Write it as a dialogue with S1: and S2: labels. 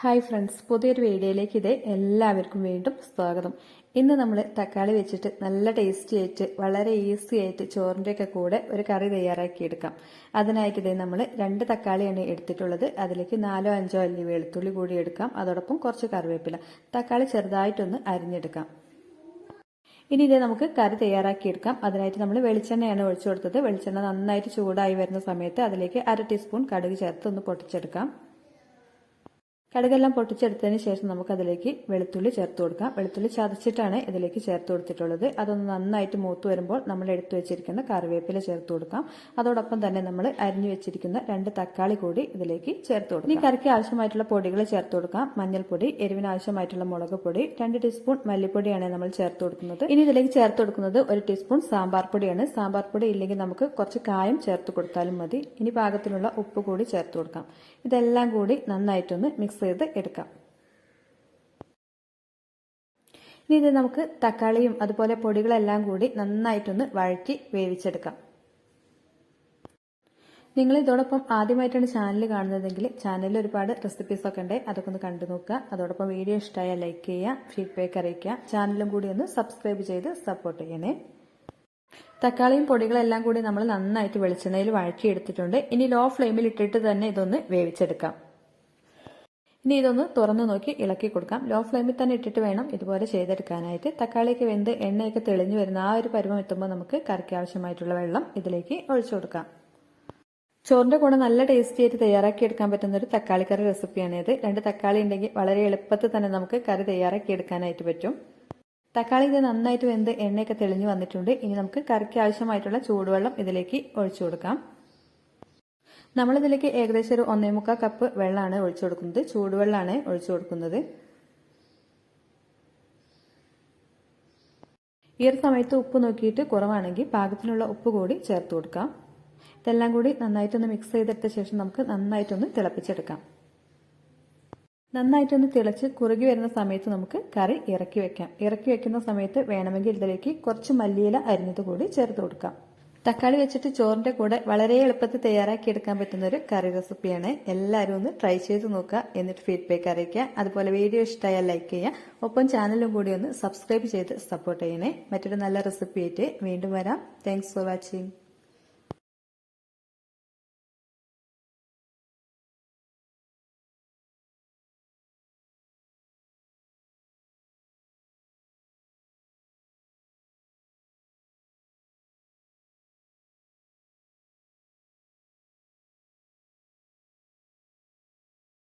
S1: Hi friends, പുതിയൊരു വീഡിയോയിലേക്ക് എല്ലാവർക്കും വീണ്ടും സ്വാഗതം. ഇന്ന് നമ്മൾ തക്കാളി വെച്ചിട്ട് നല്ല ടേസ്റ്റി ആയിട്ട് വളരെ ഈസി ആയിട്ട് ചോറിൻ്റെയൊക്കെ കൂടെ ഒരു കറി തയ്യാറാക്കിയെടുക്കാം. അതിനായിട്ട് നമ്മൾ 2 തക്കാളിയാണ് എടുത്തിട്ടുള്ളത്. അതിലേക്ക് 4-5 അല്ലി വെളുത്തുള്ളി കൂടി എടുക്കാം. അതോടൊപ്പം കുറച്ച് കറിവേപ്പില. തക്കാളി ചെറുതായിട്ടൊന്ന് അരിഞ്ഞെടുക്കാം. ഇനി നമുക്ക് കറി തയ്യാറാക്കിയെടുക്കാം. അതിനായിട്ട് നമ്മൾ വെളിച്ചെണ്ണയാണ് ഒഴിച്ചു കൊടുത്തത്. വെളിച്ചെണ്ണ നന്നായിട്ട് ചൂടായി വരുന്ന സമയത്ത് അതിലേക്ക് 1/2 ടീസ്പൂൺ കടുക് ചേർത്ത് ഒന്ന് പൊട്ടിച്ചെടുക്കാം. കടുകെല്ലാം പൊട്ടിച്ചെടുത്തതിന് ശേഷം നമുക്കതിലേക്ക് വെളുത്തുള്ളി ചേർത്ത് കൊടുക്കാം. വെളുത്തുള്ളി ചതച്ചിട്ടാണ് ഇതിലേക്ക് ചേർത്ത് കൊടുത്തിട്ടുള്ളത്. അതൊന്ന് നന്നായിട്ട് മൂത്ത് വരുമ്പോൾ നമ്മൾ എടുത്തു വെച്ചിരിക്കുന്ന കറിവേപ്പില ചേർത്ത് കൊടുക്കാം. അതോടൊപ്പം തന്നെ നമ്മൾ അരിഞ്ഞു വെച്ചിരിക്കുന്ന 2 തക്കാളി കൂടി ഇതിലേക്ക് ചേർത്ത് കൊടുക്കാം. ഈ കറിക്ക് ആവശ്യമായിട്ടുള്ള പൊടികൾ ചേർത്ത് കൊടുക്കാം. മഞ്ഞൾപ്പൊടി, എരിവിന് ആവശ്യമായിട്ടുള്ള മുളക് പൊടി, 2 ടീസ്പൂൺ മല്ലിപ്പൊടിയാണ് നമ്മൾ ചേർത്ത് കൊടുക്കുന്നത്. ഇനി ഇതിലേക്ക് ചേർത്ത് കൊടുക്കുന്നത് 1 ടീസ്പൂൺ സാമ്പാർ പൊടിയാണ്. സാമ്പാർ പൊടി ഇല്ലെങ്കിൽ നമുക്ക് കുറച്ച് കായം ചേർത്ത് കൊടുത്താലും മതി. ഇനി പാകത്തിനുള്ള ഉപ്പ് കൂടി ചേർത്ത് കൊടുക്കാം. ഇതെല്ലാം കൂടി നന്നായിട്ടൊന്ന് മിക്സ് ചെയ്ത് എടുക്കാം. ഇനി ഇത് നമുക്ക് തക്കാളിയും അതുപോലെ പൊടികളെല്ലാം കൂടി നന്നായിട്ടൊന്ന് വഴറ്റി വേവിച്ചെടുക്കാം. നിങ്ങൾ ഇതോടൊപ്പം ആദ്യമായിട്ടാണ് ചാനൽ കാണുന്നതെങ്കിൽ ചാനലിൽ ഒരുപാട് റെസിപ്പീസ് ഒക്കെ ഉണ്ട്, അതൊക്കെ ഒന്ന് കണ്ടു നോക്കുക. അതോടൊപ്പം വീഡിയോ ഇഷ്ടമായാൽ ലൈക്ക് ചെയ്യുക, ഫീഡ്ബാക്ക് അറിയിക്കുക. ചാനലും കൂടി ഒന്ന് സബ്സ്ക്രൈബ് ചെയ്ത് സപ്പോർട്ട് ചെയ്യണേ. തക്കാളിയും പൊടികളെല്ലാം കൂടി നമ്മൾ നന്നായിട്ട് വെളിച്ചെണ്ണയിൽ വഴറ്റിയെടുത്തിട്ടുണ്ട്. ഇനി ലോ ഫ്ലെയിമിൽ ഇട്ടിട്ട് തന്നെ ഇതൊന്ന് വേവിച്ചെടുക്കാം. ഇനി ഇതൊന്ന് തുറന്നു നോക്കി ഇളക്കി കൊടുക്കാം. ലോ ഫ്ലെയിമിൽ തന്നെ ഇട്ടിട്ട് വേണം ഇതുപോലെ ചെയ്തെടുക്കാനായിട്ട്. തക്കാളിയൊക്കെ വെന്ത് എണ്ണയൊക്കെ തെളിഞ്ഞു വരുന്ന ആ ഒരു പരുവം എത്തുമ്പോൾ നമുക്ക് കറിക്ക് ആവശ്യമായിട്ടുള്ള വെള്ളം ഇതിലേക്ക് ഒഴിച്ചു കൊടുക്കാം. ചോറിന്റെ കൂടെ നല്ല ടേസ്റ്റി ആയിട്ട് തയ്യാറാക്കി എടുക്കാൻ പറ്റുന്ന ഒരു തക്കാളി കറി റെസിപ്പിയാണ് ഇത്. 2 തക്കാളി ഉണ്ടെങ്കിൽ വളരെ എളുപ്പത്തിൽ തന്നെ നമുക്ക് കറി തയ്യാറാക്കി എടുക്കാനായിട്ട് പറ്റും. തക്കാളി ഇത് നന്നായിട്ട് വെന്ത് എണ്ണയൊക്കെ തെളിഞ്ഞു വന്നിട്ടുണ്ട്. ഇനി നമുക്ക് കറിക്ക് ആവശ്യമായിട്ടുള്ള ചൂടുവെള്ളം ഇതിലേക്ക് ഒഴിച്ചു കൊടുക്കാം. നമ്മളിതിലേക്ക് ഏകദേശം ഒരു 1.25 കപ്പ് വെള്ളമാണ് ഒഴിച്ചു കൊടുക്കുന്നത്. ചൂടുവെള്ളമാണ് ഒഴിച്ചു കൊടുക്കുന്നത്. ഈ ഒരു സമയത്ത് ഉപ്പ് നോക്കിയിട്ട് കുറവാണെങ്കിൽ പാകത്തിനുള്ള ഉപ്പ് കൂടി ചേർത്ത് കൊടുക്കാം. ഇതെല്ലാം കൂടി നന്നായിട്ടൊന്ന് മിക്സ് ചെയ്തെടുത്ത ശേഷം നമുക്ക് നന്നായിട്ടൊന്ന് തിളപ്പിച്ചെടുക്കാം. നന്നായിട്ടൊന്ന് തിളച്ച് കുറുകി വരുന്ന സമയത്ത് നമുക്ക് കറി ഇറക്കി വെക്കാം. ഇറക്കി വെക്കുന്ന സമയത്ത് വേണമെങ്കിൽ ഇതിലേക്ക് കുറച്ച് മല്ലിയില അരിഞ്ഞത് കൂടി ചേർത്ത് കൊടുക്കാം. തക്കാളി വെച്ചിട്ട് ചോറിന്റെ കൂടെ വളരെ എളുപ്പത്തിൽ തയ്യാറാക്കി എടുക്കാൻ പറ്റുന്ന ഒരു കറി റെസിപ്പിയാണ്. എല്ലാവരും ഒന്ന് ട്രൈ ചെയ്ത് നോക്കുക. എന്നിട്ട് ഫീഡ്ബാക്ക് അറിയിക്കുക. അതുപോലെ വീഡിയോ ഇഷ്ടമായാൽ ലൈക്ക് ചെയ്യുക. ഒപ്പം ചാനലും കൂടി ഒന്ന് സബ്സ്ക്രൈബ് ചെയ്ത് സപ്പോർട്ട് ചെയ്യണേ. മറ്റൊരു നല്ല റെസിപ്പി ആയിട്ട് വീണ്ടും വരാം. Thanks for watching.